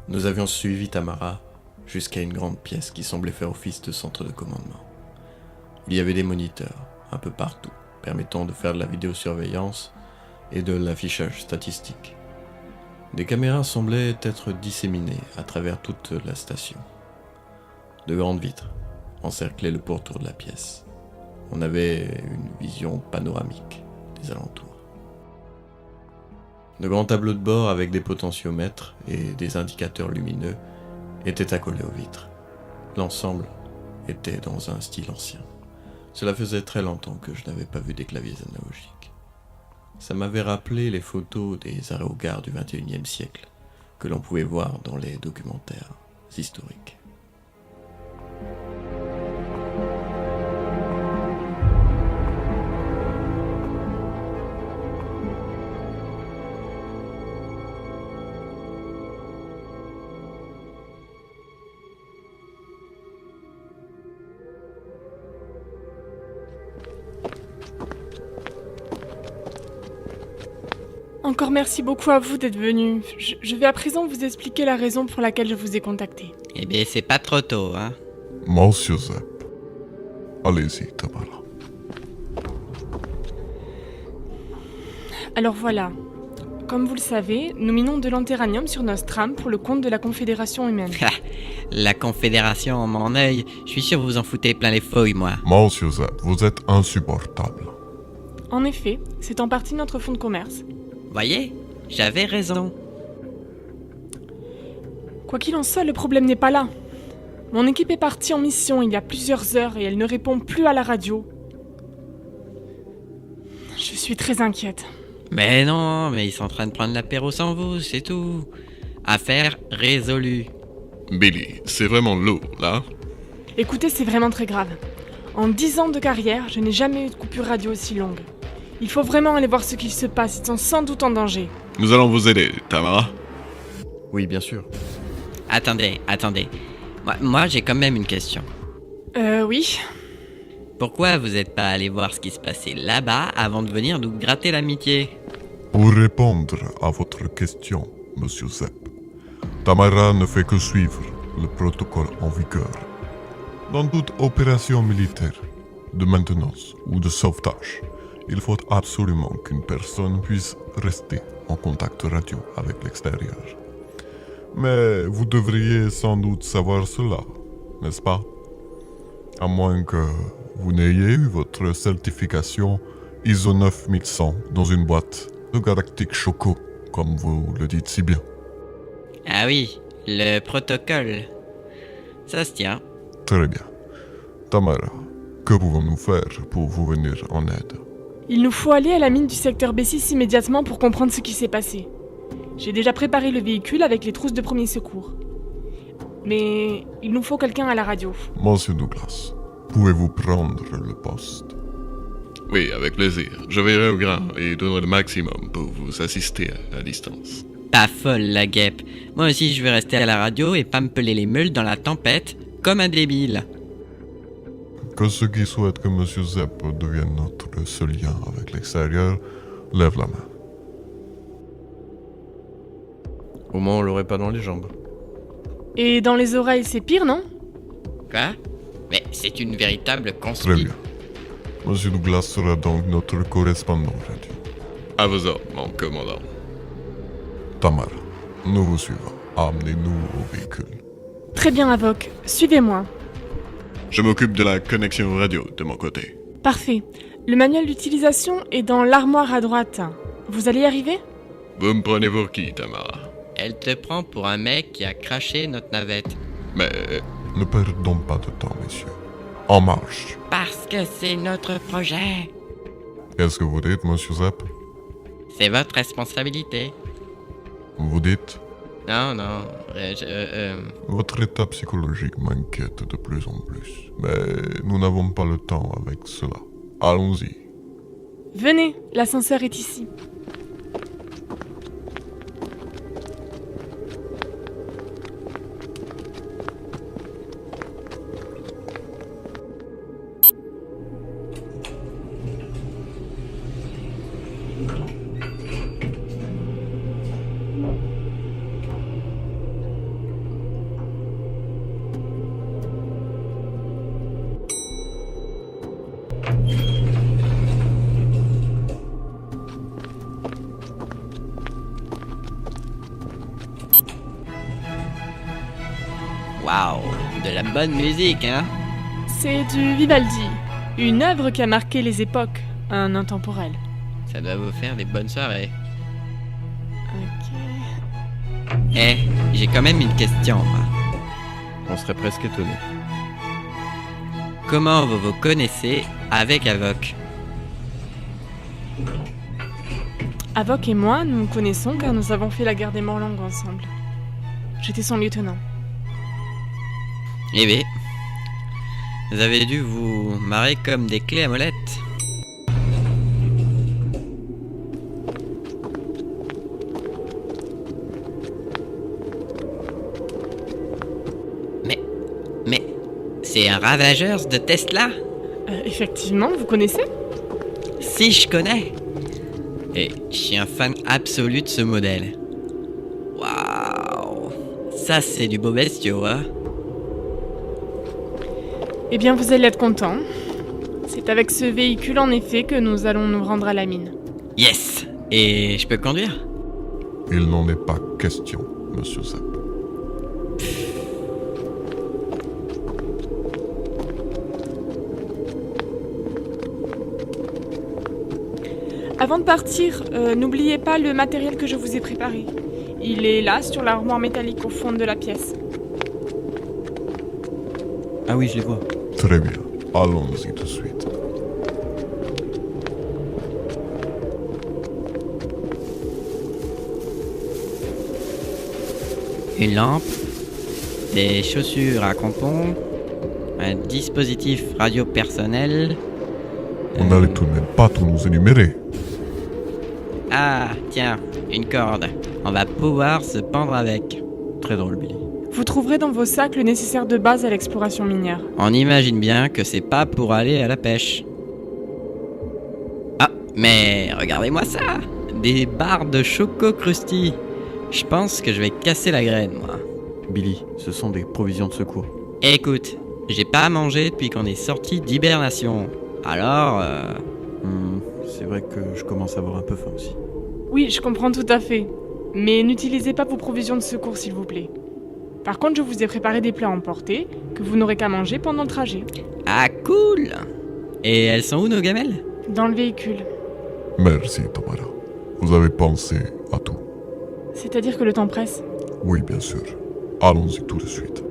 Nous avions suivi Tamara jusqu'à une grande pièce qui semblait faire office de centre de commandement. Il y avait des moniteurs, un peu partout, permettant de faire de la vidéosurveillance et de l'affichage statistique. Des caméras semblaient être disséminées à travers toute la station. De grandes vitres encerclaient le pourtour de la pièce. On avait une vision panoramique des alentours. De grands tableaux de bord avec des potentiomètres et des indicateurs lumineux étaient accolés aux vitres. L'ensemble était dans un style ancien. Cela faisait très longtemps que je n'avais pas vu des claviers analogiques. Ça m'avait rappelé les photos des aérogars du XXIe siècle que l'on pouvait voir dans les documentaires historiques. Encore merci beaucoup à vous d'être venu. Je vais à présent vous expliquer la raison pour laquelle je vous ai contacté. Eh bien, c'est pas trop tôt, hein. Monsieur Zepp. Allez-y, Tamara. Alors voilà. Comme vous le savez, nous minons de l'antéranium sur Nostram pour le compte de la Confédération humaine. La Confédération, mon œil, je suis sûr que vous en foutez plein les feuilles, moi. Monsieur Zepp, vous êtes insupportable. En effet, c'est en partie notre fonds de commerce. Voyez, j'avais raison. Quoi qu'il en soit, le problème n'est pas là. Mon équipe est partie en mission il y a plusieurs heures et elle ne répond plus à la radio. Je suis très inquiète. Mais non, mais ils sont en train de prendre l'apéro sans vous, c'est tout. Affaire résolue. Billy, c'est vraiment lourd, là. Écoutez, c'est vraiment très grave. En 10 ans de carrière, je n'ai jamais eu de coupure radio aussi longue. Il faut vraiment aller voir ce qu'il se passe, ils sont sans doute en danger. Nous allons vous aider, Tamara. Oui, bien sûr. Attendez. Moi, j'ai quand même une question. Oui. Pourquoi vous n'êtes pas allé voir ce qui se passait là-bas avant de venir nous gratter l'amitié? Pour répondre à votre question, Monsieur Zepp, Tamara ne fait que suivre le protocole en vigueur. Dans toute opération militaire, de maintenance ou de sauvetage, il faut absolument qu'une personne puisse rester en contact radio avec l'extérieur. Mais vous devriez sans doute savoir cela, n'est-ce pas? À moins que vous n'ayez eu votre certification ISO 9100 dans une boîte de Galactic Choco, comme vous le dites si bien. Ah oui, le protocole. Ça se tient. Très bien. Tamara, que pouvons-nous faire pour vous venir en aide? Il nous faut aller à la mine du secteur B6 immédiatement pour comprendre ce qui s'est passé. J'ai déjà préparé le véhicule avec les trousses de premier secours. Mais il nous faut quelqu'un à la radio. Monsieur Douglas, pouvez-vous prendre le poste? Oui, avec plaisir. Je verrai au grand et donnerai le maximum pour vous assister à distance. Pas folle, la guêpe. Moi aussi, je vais rester à la radio et pas me peler les meules dans la tempête, comme un débile. Que ceux qui souhaitent que Monsieur Zepp devienne notre seul lien avec l'extérieur lèvent la main. Au moins, on l'aurait pas dans les jambes. Et dans les oreilles, c'est pire, non? Quoi? Mais c'est une véritable Très conspiration. bien. Monsieur Douglas sera donc notre correspondant radio. À vos ordres, mon commandant. Tamara, nous vous suivons. Amenez-nous au véhicule. Très bien, Avoc. Suivez-moi. Je m'occupe de la connexion radio de mon côté. Parfait. Le manuel d'utilisation est dans l'armoire à droite. Vous allez y arriver? Vous me prenez pour qui, Tamara? Elle te prend pour un mec qui a craché notre navette. Mais Ne perdons pas de temps, messieurs. En marche. Parce que c'est notre projet. Qu'est-ce que vous dites, Monsieur Zepp? C'est votre responsabilité. Vous dites? Non, Votre état psychologique m'inquiète de plus en plus. Mais nous n'avons pas le temps avec cela. Allons-y. Venez, l'ascenseur est ici. Waouh, de la bonne musique, hein? C'est du Vivaldi, une œuvre qui a marqué les époques, un intemporel. Ça doit vous faire des bonnes soirées. Ok. Eh, j'ai quand même une question, moi. On serait presque étonné. Comment vous vous connaissez avec Avoc? Avoc et moi, nous nous connaissons car nous avons fait la guerre des Morlangues ensemble. J'étais son lieutenant. Eh bien, vous avez dû vous marrer comme des clés à molette. Mais, c'est un ravageur de Tesla? Effectivement, vous connaissez? Si, je connais. Et je suis un fan absolu de ce modèle. Waouh, ça c'est du beau bestiau, hein? Eh bien, vous allez être content. C'est avec ce véhicule, en effet, que nous allons nous rendre à la mine. Yes. Et je peux conduire? Il n'en est pas question, monsieur Zepp. Avant de partir, n'oubliez pas le matériel que je vous ai préparé. Il est là, sur l'armoire métallique au fond de la pièce. Ah oui, je les vois. Très bien, allons-y tout de suite. Une lampe, des chaussures à crampons, un dispositif radio personnel. On n'allait tout de même pas tout nous énumérer. Ah, tiens, une corde. On va pouvoir se pendre avec. Très drôle, Billy. Vous trouverez dans vos sacs le nécessaire de base à l'exploration minière. On imagine bien que c'est pas pour aller à la pêche. Ah, mais regardez-moi ça! Des barres de Choco Krusty. Je pense que je vais casser la graine, moi. Billy, ce sont des provisions de secours. Écoute, j'ai pas mangé depuis qu'on est sorti d'hibernation. Alors, C'est vrai que je commence à avoir un peu faim aussi. Oui, je comprends tout à fait. Mais n'utilisez pas vos provisions de secours, s'il vous plaît. Par contre, je vous ai préparé des plats à emporter que vous n'aurez qu'à manger pendant le trajet. ah cool! Et elles sont où nos gamelles? Dans le véhicule. Merci, Tamara. Vous avez pensé à tout. C'est-à-dire que le temps presse. Oui, bien sûr. Allons-y tout de suite.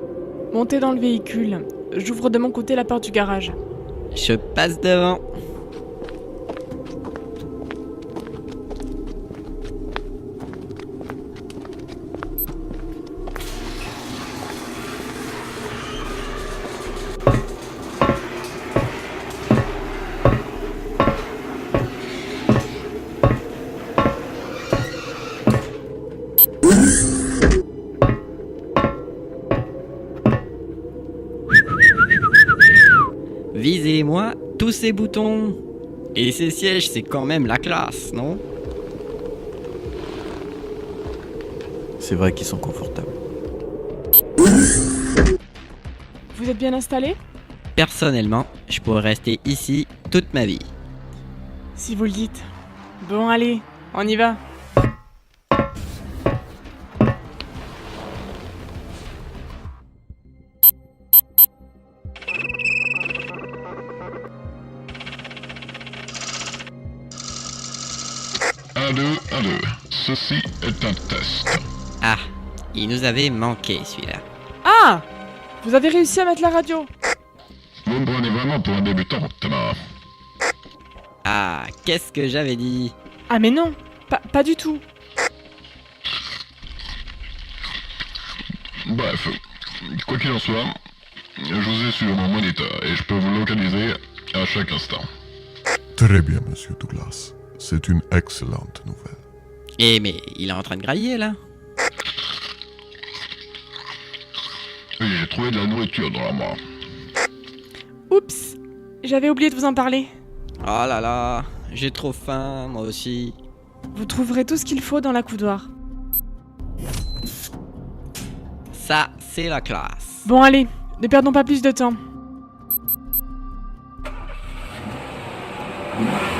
Montez dans le véhicule. J'ouvre de mon côté la porte du garage. Je passe devant. Visez-moi tous ces boutons. Et ces sièges, c'est quand même la classe, non? C'est vrai qu'ils sont confortables. Vous êtes bien installé? Personnellement, je pourrais rester ici toute ma vie. Si vous le dites. Bon, allez, on y va. Un, deux. Ceci est un test. Ah, il nous avait manqué celui-là. Ah! Vous avez réussi à mettre la radio. Vous me prenez vraiment pour un débutant, Tamara. Ah, qu'est-ce que j'avais dit? Ah mais non, pas du tout. Bref, quoi qu'il en soit, je vous ai sur mon moniteur et je peux vous localiser à chaque instant. Très bien, monsieur Douglas. C'est une excellente nouvelle. Eh mais il est en train de grailler là. Oui, j'ai trouvé de la nourriture dans l'armoire. Oups, j'avais oublié de vous en parler. Oh là là, j'ai trop faim, moi aussi. Vous trouverez tout ce qu'il faut dans la coudoir. Ça, c'est la classe. Bon allez, ne perdons pas plus de temps. Bye.